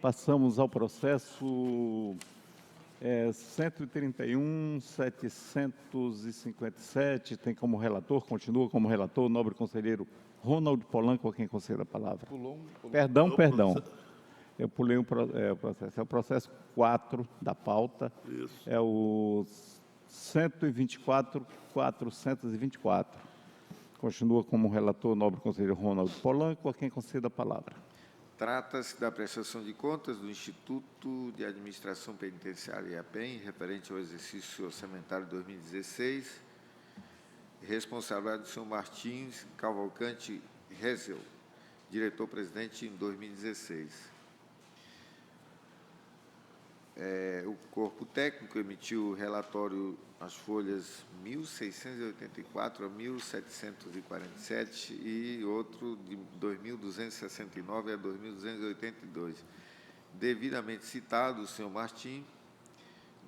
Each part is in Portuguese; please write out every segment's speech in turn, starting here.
Passamos ao processo 131.757, tem como relator, continua como relator, o nobre conselheiro Ronald Polanco, a quem concede a palavra. Pulou. Perdão. Eu pulei o processo. É o processo 4 da pauta. Isso. É o 124.424. Continua como relator o nobre conselheiro Ronald Polanco, a quem concede a palavra. Trata-se da prestação de contas do Instituto de Administração Penitenciária IAPEN, referente ao exercício orçamentário de 2016, responsabilidade do senhor Martins Cavalcante Hessel, diretor-presidente em 2016. O corpo técnico emitiu o relatório, as folhas 1.684 a 1.747 e outro de 2.269 a 2.282. Devidamente citado o senhor Martim,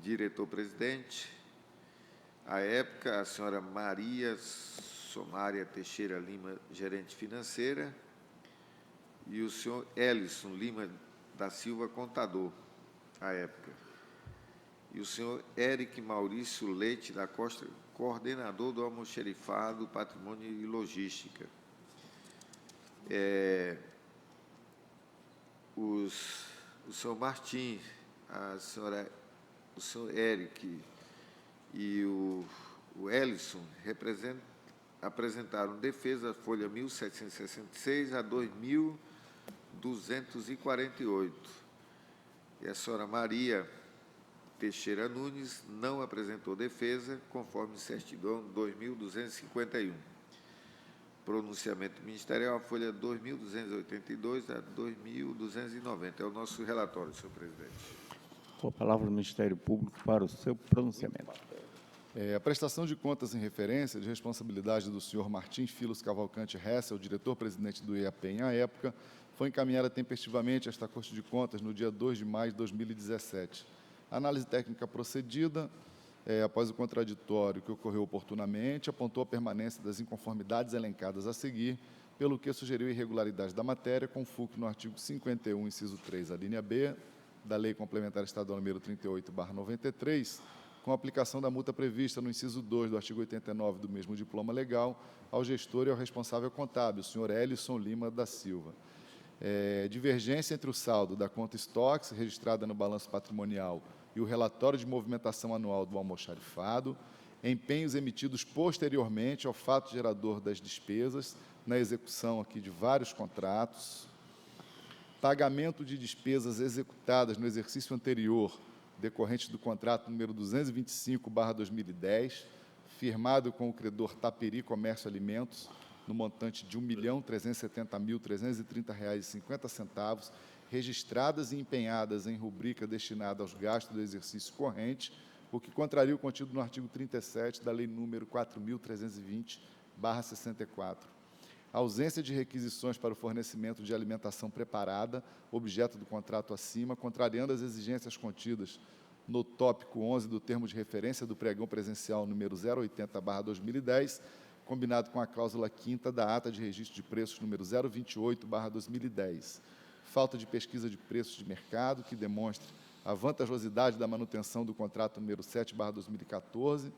diretor-presidente, à época a senhora Maria Somária Teixeira Lima, gerente financeira, e o senhor Elison Lima da Silva, contador, à época. E o senhor Eric Maurício Leite da Costa, coordenador do Almoxerifado, Patrimônio e Logística. O senhor Martim, o senhor Eric e o Ellison apresentaram defesa, folha 1.766 a 2.248. E a senhora Maria Teixeira Nunes não apresentou defesa, conforme certidão 2.251. Pronunciamento ministerial, a folha 2.282 a 2.290. É o nosso relatório, senhor presidente. Com a palavra do Ministério Público para o seu pronunciamento. A prestação de contas em referência de responsabilidade do senhor Martins Filos Cavalcante Hessel, diretor-presidente do IAPEN à época, foi encaminhada tempestivamente a esta Corte de Contas no dia 2 de maio de 2017. A análise técnica procedida, após o contraditório que ocorreu oportunamente, apontou a permanência das inconformidades elencadas a seguir, pelo que sugeriu irregularidade da matéria, com fulcro no artigo 51, inciso 3, a linha B, da Lei Complementar Estadual número 38/93, com a aplicação da multa prevista no inciso 2 do artigo 89 do mesmo diploma legal, ao gestor e ao responsável contábil, o senhor Elison Lima da Silva. Divergência entre o saldo da conta estoques, registrada no balanço patrimonial, e o relatório de movimentação anual do almoxarifado, empenhos emitidos posteriormente ao fato gerador das despesas, na execução aqui de vários contratos, pagamento de despesas executadas no exercício anterior, decorrentes do contrato número 225/2010, firmado com o credor Taperi Comércio Alimentos, no montante de R$ 1.370.330,50, registradas e empenhadas em rubrica destinada aos gastos do exercício corrente, o que contraria o contido no artigo 37 da Lei número 4.320/64. Ausência de requisições para o fornecimento de alimentação preparada, objeto do contrato acima, contrariando as exigências contidas no tópico 11 do termo de referência do pregão presencial número 080/2010, combinado com a cláusula 5ª da ata de registro de preços número 028/2010. Falta de pesquisa de preços de mercado, que demonstre a vantajosidade da manutenção do contrato número 7/2014,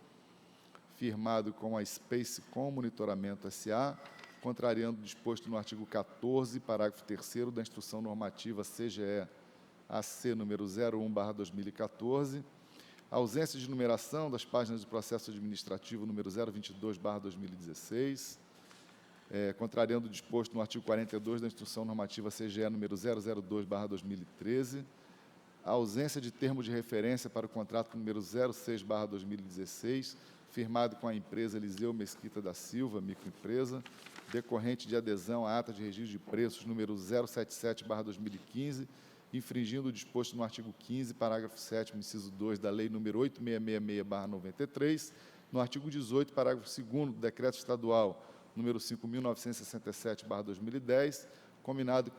firmado com a Spacecom Monitoramento S.A., contrariando o disposto no artigo 14, parágrafo 3º da Instrução Normativa CGE-AC número 01/2014, ausência de numeração das páginas do processo administrativo número 022/2016, contrariando o disposto no artigo 42 da Instrução Normativa CGE número 002/2013, a ausência de termo de referência para o contrato número 06/2016, firmado com a empresa Eliseu Mesquita da Silva, microempresa, decorrente de adesão à ata de registro de preços número 077/2015, infringindo o disposto no artigo 15, parágrafo 7º, inciso 2, da Lei nº 8666/93, no artigo 18, parágrafo 2º do Decreto Estadual número 5.967/2010, combinado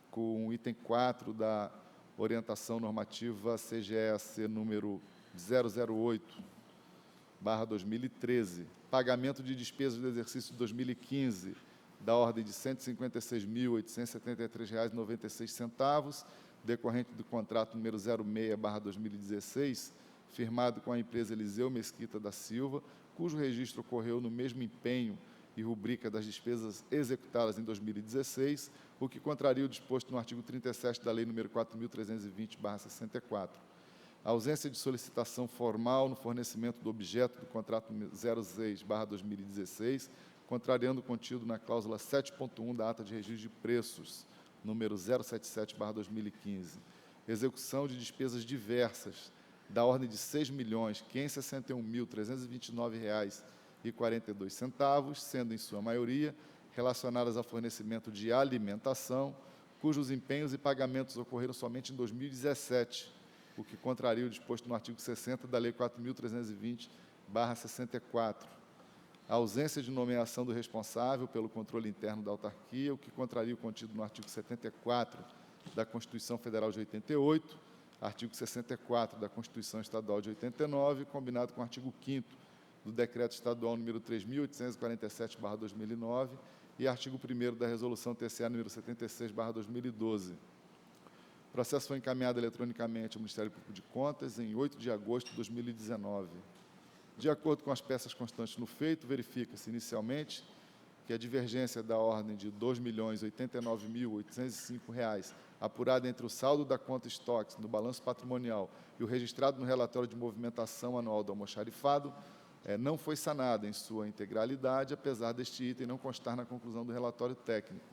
com o item 4 da Orientação Normativa CGE-AC número 008/2013, pagamento de despesas do exercício de 2015, da ordem de R$ 156.873,96, decorrente do contrato número 06/2016, firmado com a empresa Eliseu Mesquita da Silva, cujo registro ocorreu no mesmo empenho e rubrica das despesas executadas em 2016, o que contraria o disposto no artigo 37 da Lei nº 4.320/64. A ausência de solicitação formal no fornecimento do objeto do contrato 06/2016, contrariando o contido na cláusula 7.1 da Ata de Registro de Preços, número 077/2015. Execução de despesas diversas, da ordem de R$ 6.561.329,42, sendo, em sua maioria, relacionadas ao fornecimento de alimentação, cujos empenhos e pagamentos ocorreram somente em 2017, o que contraria o disposto no artigo 60 da Lei 4.320/64. A ausência de nomeação do responsável pelo controle interno da autarquia, o que contraria o contido no artigo 74 da Constituição Federal de 88, artigo 64 da Constituição Estadual de 89, combinado com o artigo 5º do Decreto Estadual número 3.847/2009 e artigo 1º da Resolução TCE número 76/2012. O processo foi encaminhado eletronicamente ao Ministério Público de Contas em 8 de agosto de 2019. De acordo com as peças constantes no feito, verifica-se inicialmente que a divergência da ordem de R$ 2.089.805, apurada entre o saldo da conta estoques no balanço patrimonial e o registrado no relatório de movimentação anual do almoxarifado, não foi sanada em sua integralidade, apesar deste item não constar na conclusão do relatório técnico.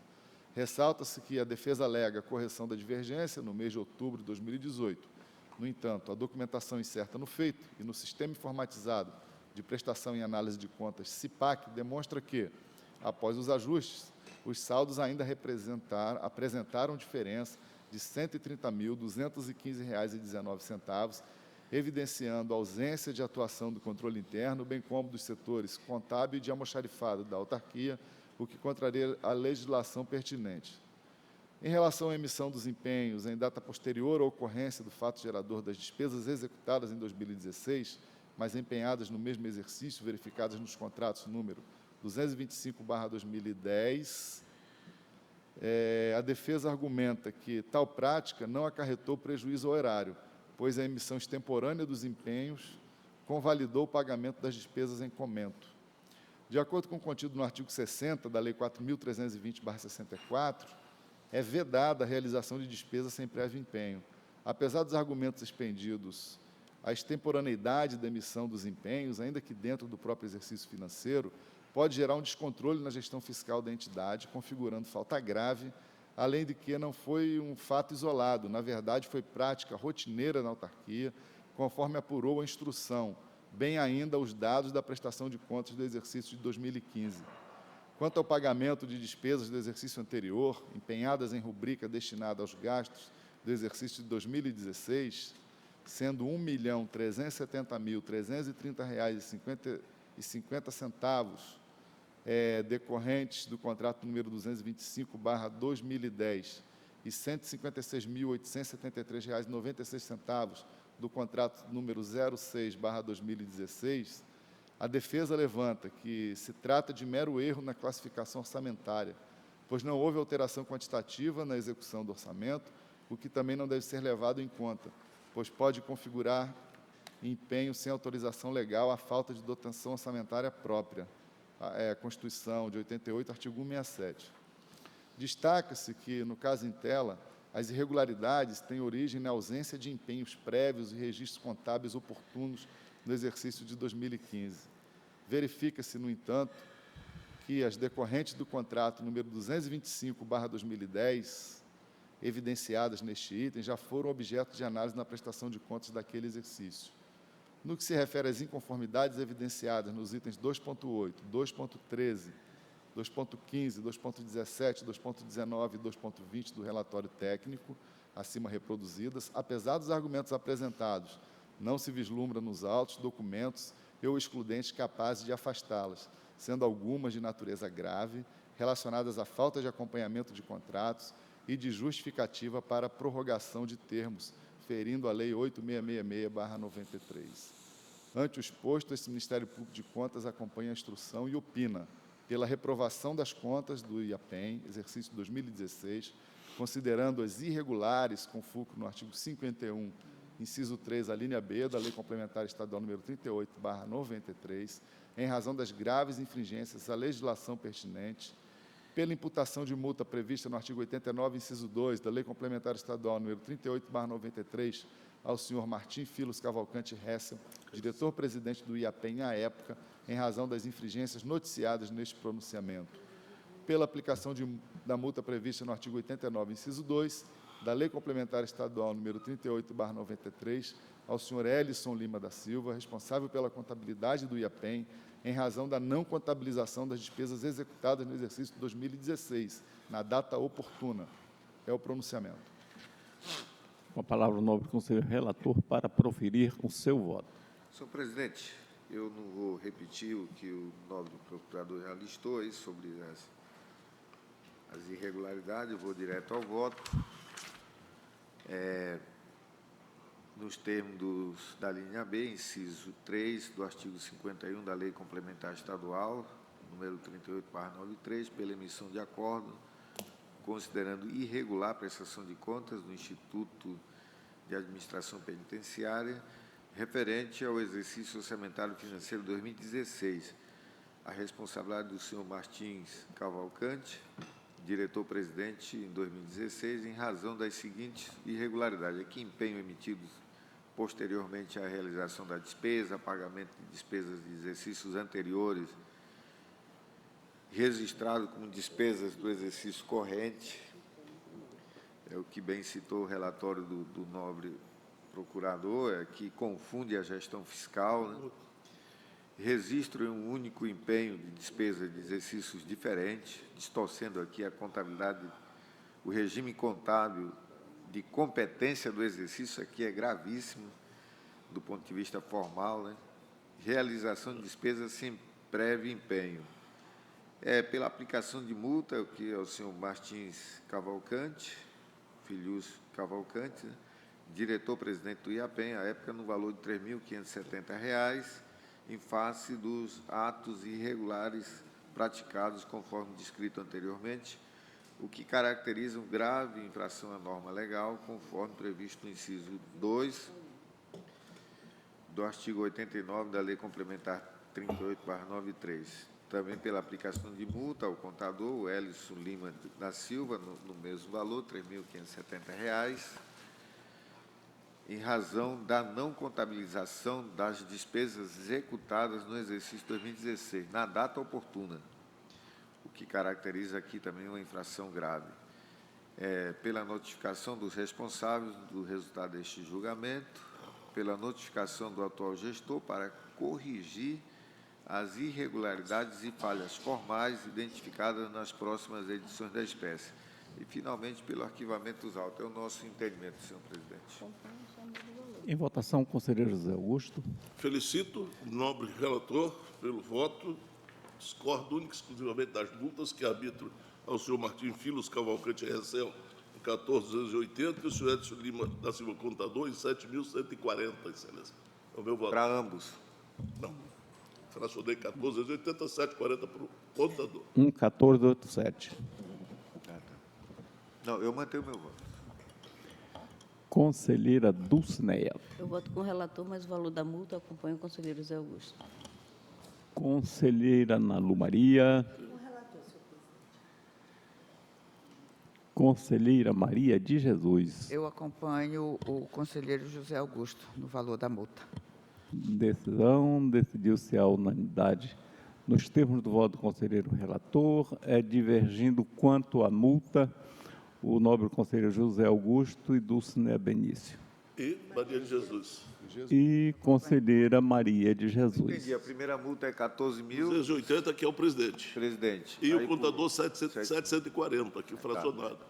Ressalta-se que a defesa alega a correção da divergência no mês de outubro de 2018. No entanto, a documentação incerta no feito e no Sistema Informatizado de Prestação e Análise de Contas, SIPAC, demonstra que, após os ajustes, os saldos ainda apresentaram diferença de R$ 130.215,19, evidenciando a ausência de atuação do controle interno, bem como dos setores contábil e de almoxarifado da autarquia, o que contraria a legislação pertinente. Em relação à emissão dos empenhos em data posterior à ocorrência do fato gerador das despesas executadas em 2016, mas empenhadas no mesmo exercício, verificadas nos contratos número 225/2010, a defesa argumenta que tal prática não acarretou prejuízo ao erário, pois a emissão extemporânea dos empenhos convalidou o pagamento das despesas em comento. De acordo com o contido no artigo 60 da Lei 4.320/64, é vedada a realização de despesas sem prévio empenho. Apesar dos argumentos expendidos, a extemporaneidade da emissão dos empenhos, ainda que dentro do próprio exercício financeiro, pode gerar um descontrole na gestão fiscal da entidade, configurando falta grave, além de que não foi um fato isolado, na verdade, foi prática rotineira na autarquia, conforme apurou a instrução, bem ainda os dados da prestação de contas do exercício de 2015. Quanto ao pagamento de despesas do exercício anterior, empenhadas em rubrica destinada aos gastos do exercício de 2016, sendo R$ 1.370.330,50 decorrentes do contrato número 225/2010 e R$ 156.873,96 do contrato número 06/2016, a defesa levanta que se trata de mero erro na classificação orçamentária, pois não houve alteração quantitativa na execução do orçamento, o que também não deve ser levado em conta, pois pode configurar empenho sem autorização legal à falta de dotação orçamentária própria. A Constituição de 88, artigo 167. Destaca-se que, no caso em tela, as irregularidades têm origem na ausência de empenhos prévios e registros contábeis oportunos no exercício de 2015. Verifica-se, no entanto, que as decorrentes do contrato número 225/2010, evidenciadas neste item, já foram objeto de análise na prestação de contas daquele exercício. No que se refere às inconformidades evidenciadas nos itens 2.8, 2.13, 2.15, 2.17, 2.19 e 2.20 do relatório técnico, acima reproduzidas, apesar dos argumentos apresentados, não se vislumbra nos autos, documentos ou excludentes capazes de afastá-las, sendo algumas de natureza grave, relacionadas à falta de acompanhamento de contratos e de justificativa para a prorrogação de termos, ferindo a Lei 8666/93. Ante o exposto, esse Ministério Público de Contas acompanha a instrução e opina pela reprovação das contas do IAPEM, exercício 2016, considerando-as irregulares, com fulcro no artigo 51, inciso 3, a linha B da Lei Complementar Estadual número 38/93, em razão das graves infringências à legislação pertinente, pela imputação de multa prevista no artigo 89, inciso 2, da Lei Complementar Estadual número 38/93, ao senhor Martim Filos Cavalcante Hessel, diretor-presidente do IAPEM à época, em razão das infringências noticiadas neste pronunciamento. Pela aplicação da multa prevista no artigo 89, inciso 2, da Lei Complementar Estadual número 38/93, ao senhor Elisson Lima da Silva, responsável pela contabilidade do IAPEM, em razão da não contabilização das despesas executadas no exercício de 2016, na data oportuna. É o pronunciamento. Com a palavra o nobre conselheiro relator para proferir o seu voto. Senhor presidente, eu não vou repetir o que o nobre procurador já listou aí sobre as irregularidades, eu vou direto ao voto. Nos termos da linha B, inciso 3 do artigo 51 da Lei Complementar Estadual, número 38/93, pela emissão de acordo, considerando irregular a prestação de contas do Instituto de Administração Penitenciária, referente ao exercício orçamentário financeiro 2016, a responsabilidade do senhor Martins Cavalcante, diretor-presidente em 2016, em razão das seguintes irregularidades. Aqui, empenho emitidos posteriormente à realização da despesa, pagamento de despesas de exercícios anteriores, registrado como despesas do exercício corrente, é o que bem citou o relatório do nobre procurador, que confunde a gestão fiscal, né? Registro em um único empenho de despesa de exercícios diferentes, distorcendo aqui a contabilidade, o regime contábil de competência do exercício aqui é gravíssimo, do ponto de vista formal, né? Realização de despesas sem prévio empenho. Pela aplicação de multa, o que é o senhor Martins Cavalcante, Filhos Cavalcante, né? Diretor-presidente do IAPEM, à época, no valor de R$ 3.570, em face dos atos irregulares praticados, conforme descrito anteriormente, o que caracteriza uma grave infração à norma legal, conforme previsto no inciso 2 do artigo 89 da Lei Complementar 38/93. Também pela aplicação de multa ao contador, o Elisson Lima da Silva, no mesmo valor, R$ 3.570, em razão da não contabilização das despesas executadas no exercício 2016, na data oportuna, o que caracteriza aqui também uma infração grave. Pela notificação dos responsáveis do resultado deste julgamento, pela notificação do atual gestor para corrigir as irregularidades e falhas formais identificadas nas próximas edições da espécie. E, finalmente, pelo arquivamento dos autos. É o nosso entendimento, senhor presidente. Em votação, o conselheiro José Augusto. Felicito o nobre relator pelo voto. Discordo única e exclusivamente das multas que arbitro ao senhor Martim Filos Cavalcante Hessel em 14.280 e o senhor Edson Lima da Silva Contador em 7.140, excelência. É o meu voto. Para ambos. Não. Fracionei 14.280, 7.40 para o contador. 1487. Não, eu mantenho o meu voto. Conselheira Dulcineia. Eu voto com o relator, mas o valor da multa acompanha o conselheiro José Augusto. Conselheira Nalu Maria. Conselheira Maria de Jesus. Eu acompanho o conselheiro José Augusto no valor da multa. Decisão, decidiu-se a unanimidade. Nos termos do voto do conselheiro relator, divergindo quanto à multa, o nobre conselheiro José Augusto e Dulcinea Benício. E Maria de Jesus. E conselheira Maria de Jesus. Entendi. A primeira multa é 14.000. 280, que é o presidente. Presidente. E Aí, o contador, 740, aqui fracionado. Tá.